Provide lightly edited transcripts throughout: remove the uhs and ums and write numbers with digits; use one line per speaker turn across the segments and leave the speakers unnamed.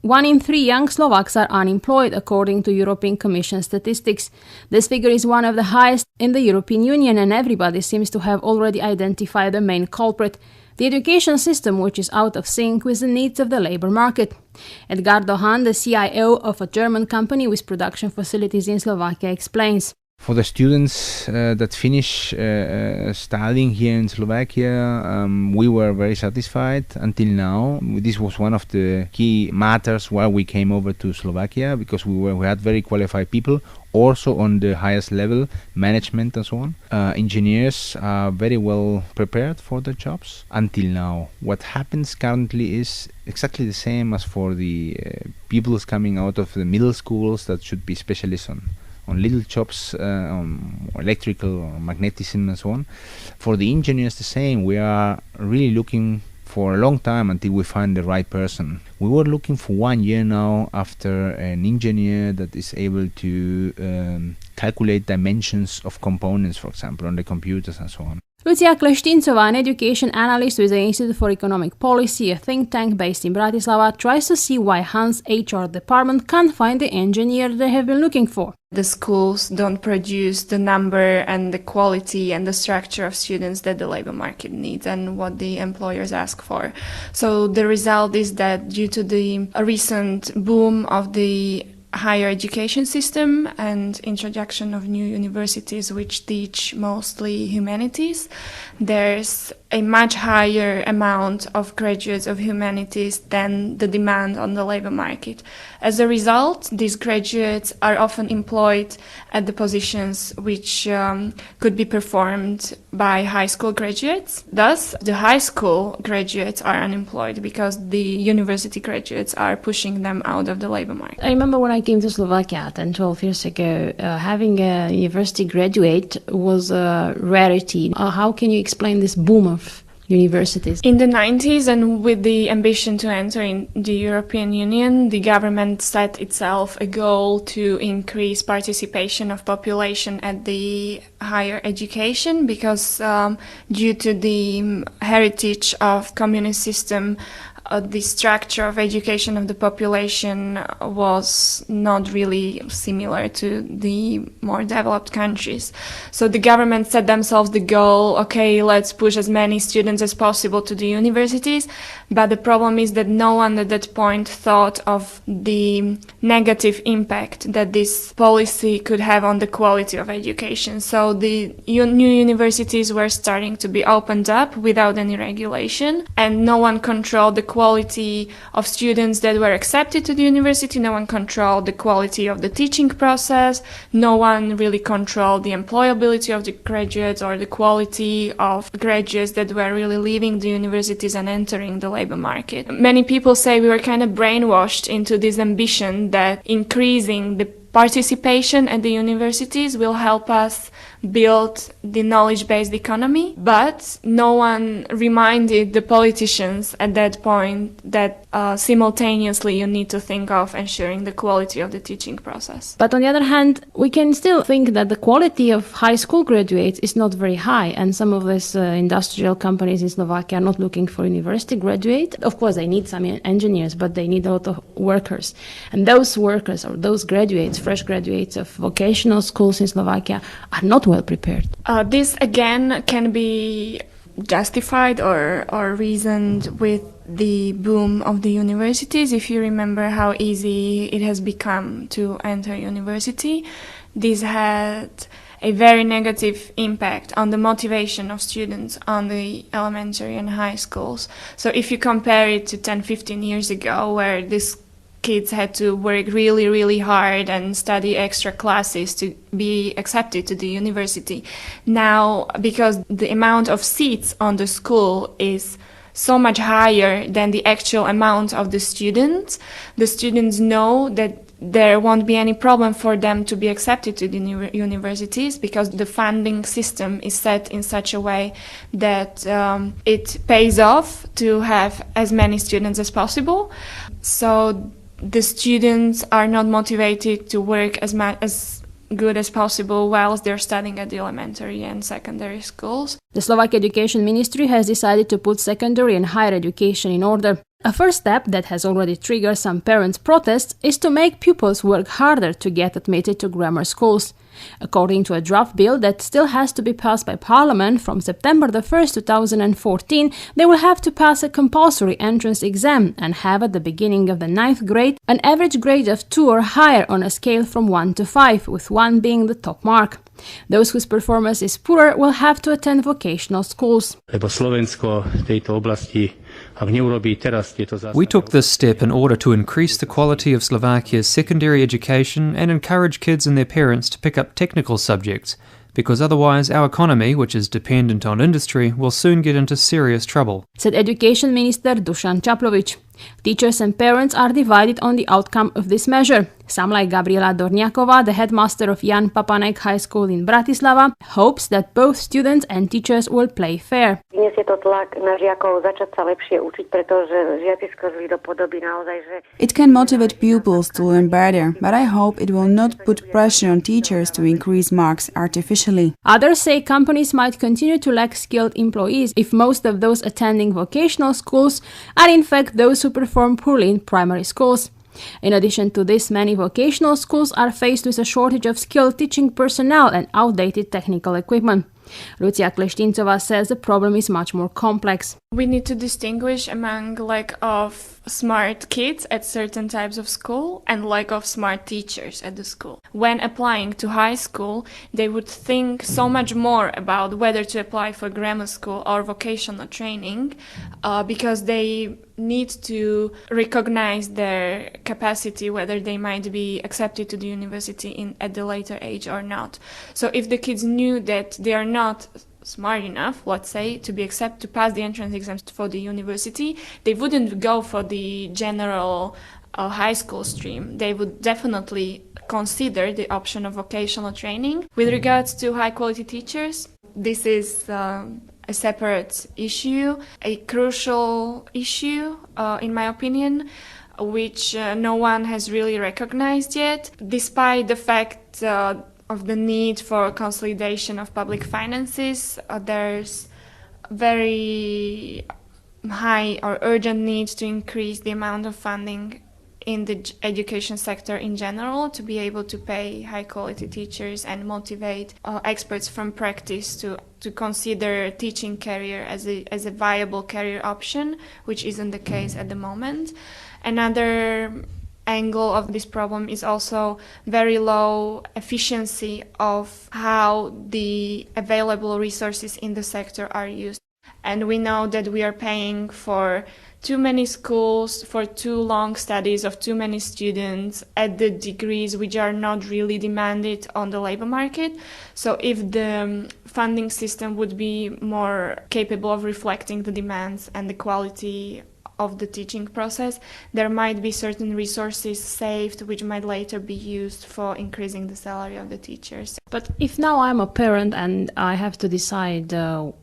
1 in 3 young Slovaks are unemployed, according to European Commission statistics. This figure is one of the highest in the European Union, and everybody seems to have already identified the main culprit: the education system, which is out of sync with the needs of the labor market. Edgardo Hahn, the CIO of a German company with production facilities in Slovakia, explains.
For the students that finish studying here in Slovakia, we were very satisfied until now. This was one of the key matters why we came over to Slovakia, because we had very qualified people, also on the highest level, management and so on. Engineers are very well prepared for the jobs until now. What happens currently is exactly the same as for the pupils coming out of the middle schools that should be specialists on little jobs, on electrical or magnetism and so on. For the engineers, the same. We are really looking for a long time until we find the right person. We were looking for 1 year now after an engineer that is able to calculate dimensions of components, for example, on the computers and so on.
Lucia Kleštíncová, an education analyst with the Institute for Economic Policy, a think tank based in Bratislava, tries to see why Han's HR department can't find the engineer they have been looking for.
The schools don't produce the number and the quality and the structure of students that the labor market needs and what the employers ask for. So the result is that due to the recent boom of the higher education system and introduction of new universities which teach mostly humanities, there's a much higher amount of graduates of humanities than the demand on the labor market. As a result, these graduates are often employed at the positions which could be performed by high school graduates. Thus, the high school graduates are unemployed because the university graduates are pushing them out of the labor market.
I remember when I came to Slovakia 10, 12 years ago, having a university graduate was a rarity. How can you explain this boom of universities?
In the 90s, and with the ambition to enter in the European Union, the government set itself a goal to increase participation of population at the higher education because due to the heritage of communist system, the structure of education of the population was not really similar to the more developed countries. So the government set themselves the goal, okay, let's push as many students as possible to the universities. But the problem is that no one at that point thought of the negative impact that this policy could have on the quality of education. So the new universities were starting to be opened up without any regulation, and no one controlled the quality of students that were accepted to the university. No one controlled the quality of the teaching process. No one really controlled the employability of the graduates or the quality of graduates that were really leaving the universities and entering the labor market. Many people say we were kind of brainwashed into this ambition that increasing the participation at the universities will help us build the knowledge-based economy, but no one reminded the politicians at that point that simultaneously you need to think of ensuring the quality of the teaching process.
But on the other hand, we can still think that the quality of high school graduates is not very high, and some of these industrial companies in Slovakia are not looking for university graduates. Of course, they need some engineers, but they need a lot of workers. And those workers or those graduates, fresh graduates of vocational schools in Slovakia, are not well prepared.
This again can be justified or reasoned with the boom of the universities. If you remember how easy it has become to enter university, this had a very negative impact on the motivation of students on the elementary and high schools. So if you compare it to 10-15 years ago, where this kids had to work really, really hard and study extra classes to be accepted to the university. Now, because the amount of seats on the school is so much higher than the actual amount of the students know that there won't be any problem for them to be accepted to the universities because the funding system is set in such a way that it pays off to have as many students as possible. So the students are not motivated to work as good as possible whilst they're studying at the elementary and secondary schools.
The Slovak Education Ministry has decided to put secondary and higher education in order. A first step that has already triggered some parents' protests is to make pupils work harder to get admitted to grammar schools. According to a draft bill that still has to be passed by Parliament from September 1st, 2014, they will have to pass a compulsory entrance exam and have at the beginning of the 9th grade an average grade of 2 or higher on a scale from 1 to 5, with 1 being the top mark. Those whose performance is poorer will have to attend vocational schools.
We took this step in order to increase the quality of Slovakia's secondary education and encourage kids and their parents to pick up technical subjects, because otherwise our economy, which is dependent on industry, will soon get into serious trouble,
said Education Minister Dusan Čaplović. Teachers and parents are divided on the outcome of this measure. Some, like Gabriela Dorniakova, the headmaster of Jan Papanek High School in Bratislava, hopes that both students and teachers will play fair.
It can motivate pupils to learn better, but I hope it will not put pressure on teachers to increase marks artificially.
Others say companies might continue to lack skilled employees if most of those attending vocational schools are in fact those who perform poorly in primary schools. In addition to this, many vocational schools are faced with a shortage of skilled teaching personnel and outdated technical equipment. Lucia Kleštíncová says the problem is much more complex.
We need to distinguish among lack of smart kids at certain types of school and lack of smart teachers at the school. When applying to high school, they would think so much more about whether to apply for grammar school or vocational training because they need to recognize their capacity, whether they might be accepted to the university at the later age or not. So if the kids knew that they are not smart enough, let's say, to be accepted to pass the entrance exams for the university, they wouldn't go for the general high school stream. They would definitely consider the option of vocational training. With regards to high quality teachers, this is a separate issue, a crucial issue, in my opinion, which no one has really recognized yet, despite the fact of the need for consolidation of public finances. There's very high or urgent need to increase the amount of funding in the education sector in general to be able to pay high quality teachers and motivate experts from practice to consider teaching career as a viable career option, which isn't the case at the moment. Another angle of this problem is also very low efficiency of how the available resources in the sector are used. And we know that we are paying for too many schools, for too long studies of too many students at the degrees which are not really demanded on the labor market. So if the funding system would be more capable of reflecting the demands and the quality of the teaching process, there might be certain resources saved which might later be used for increasing the salary of the teachers.
But if now I'm a parent and I have to decide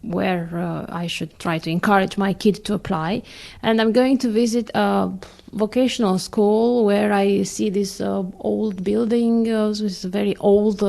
where I should try to encourage my kid to apply, and I'm going to visit a vocational school where I see this old building with very old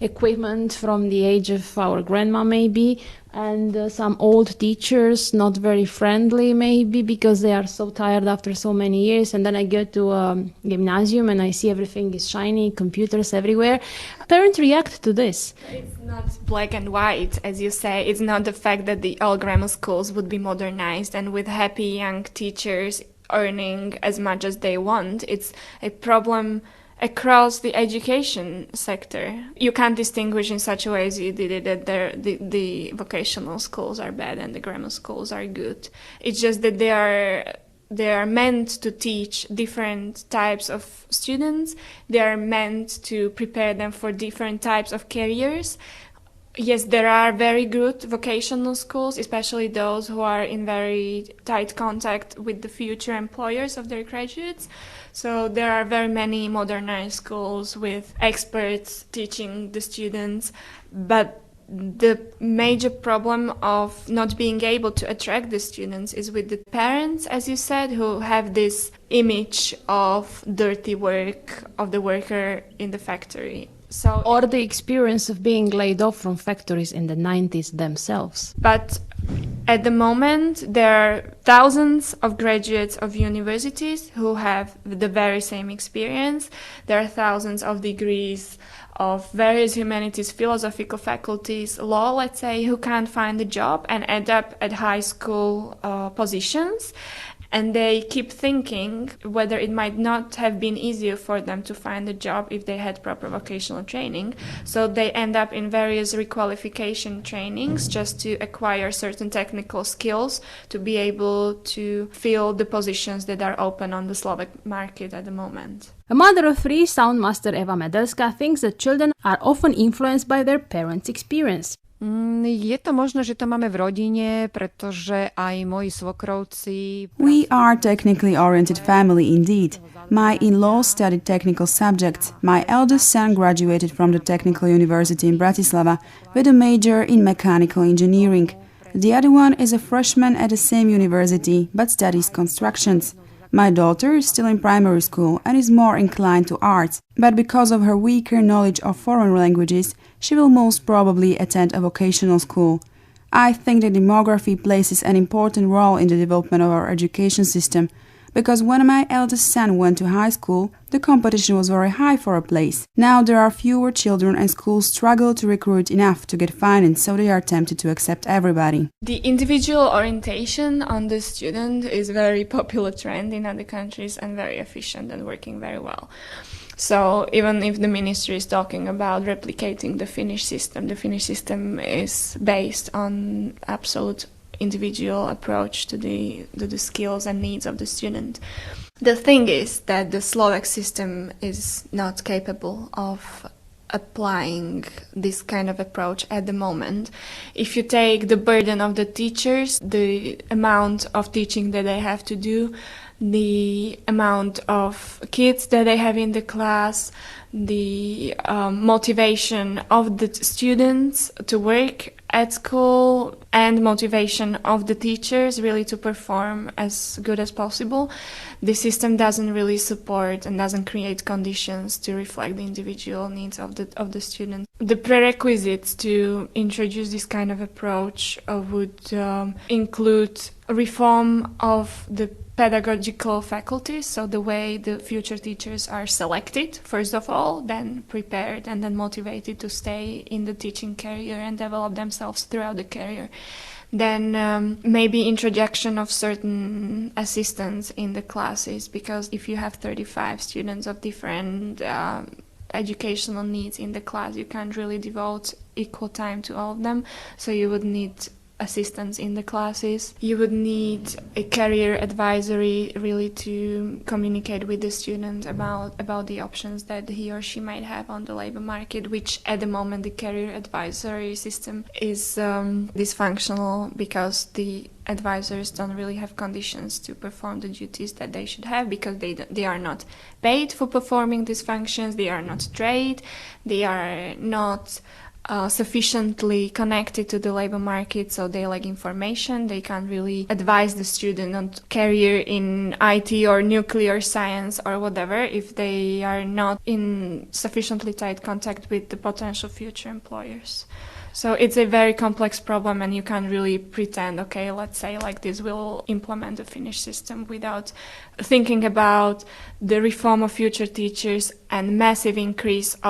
equipment from the age of our grandma maybe, and some old teachers, not very friendly maybe because they are so tired after so many years, and then I go to a gymnasium and I see everything is shiny, computers everywhere. Parents react to this.
It's not black and white, as you say. It's not the fact that all grammar schools would be modernized and with happy young teachers earning as much as they want. It's a problem across the education sector. You can't distinguish in such a way as you did it that the vocational schools are bad and the grammar schools are good. It's just that they are meant to teach different types of students. They are meant to prepare them for different types of careers. Yes, there are very good vocational schools, especially those who are in very tight contact with the future employers of their graduates. So there are very many modernized schools with experts teaching the students, but the major problem of not being able to attract the students is with the parents, as you said, who have this image of dirty work, of the worker in the factory. So,
or the experience of being laid off from factories in the 90s themselves.
But At the moment, there are thousands of graduates of universities who have the very same experience. There are thousands of degrees of various humanities, philosophical faculties, law, let's say, who can't find a job and end up at high school positions. And they keep thinking whether it might not have been easier for them to find a job if they had proper vocational training. So they end up in various requalification trainings just to acquire certain technical skills to be able to fill the positions that are open on the Slovak market at the moment.
A mother of three, Soundmaster Eva Medelska, thinks that children are often influenced by their parents' experience.
Je to možno, že to máme v rodine, pretože aj moji svokrovci...
We are technically oriented family indeed. My in-laws studied technical subjects. My eldest son graduated from the Technical University in Bratislava with a major in mechanical engineering. The other one is a freshman at the same university but studies constructions. My daughter is still in primary school and is more inclined to arts, but because of her weaker knowledge of foreign languages, she will most probably attend a vocational school. I think that demography plays an important role in the development of our education system, because when my eldest son went to high school, the competition was very high for a place. Now there are fewer children and schools struggle to recruit enough to get finance, so they are tempted to accept everybody.
The individual orientation on the student is a very popular trend in other countries and very efficient and working very well. So even if the ministry is talking about replicating the Finnish system is based on absolute individual approach to the skills and needs of the student. The thing is that the Slovak system is not capable of applying this kind of approach at the moment. If you take the burden of the teachers, the amount of teaching that they have to do, the amount of kids that they have in the class, the motivation of the students to work at school, and motivation of the teachers really to perform as good as possible, the system doesn't really support and doesn't create conditions to reflect the individual needs of the student. The prerequisites to introduce this kind of approach would include reform of the pedagogical faculties, so the way the future teachers are selected, first of all, then prepared and then motivated to stay in the teaching career and develop themselves throughout the career. Then maybe introduction of certain assistants in the classes, because if you have 35 students of different educational needs in the class, you can't really devote equal time to all of them, so you would need assistants in the classes. You would need a career advisory really to communicate with the student about the options that he or she might have on the labor market, which at the moment the career advisory system is dysfunctional because the advisors don't really have conditions to perform the duties that they should have, because they are not paid for performing these functions, they are not trained, they are not sufficiently connected to the labor market, so they lack information. They can't really advise the student on career in IT or nuclear science or whatever if they are not in sufficiently tight contact with the potential future employers. So it's a very complex problem, and you can't really pretend, okay, let's say like this, we'll implement the Finnish system without thinking about the reform of future teachers and massive increase of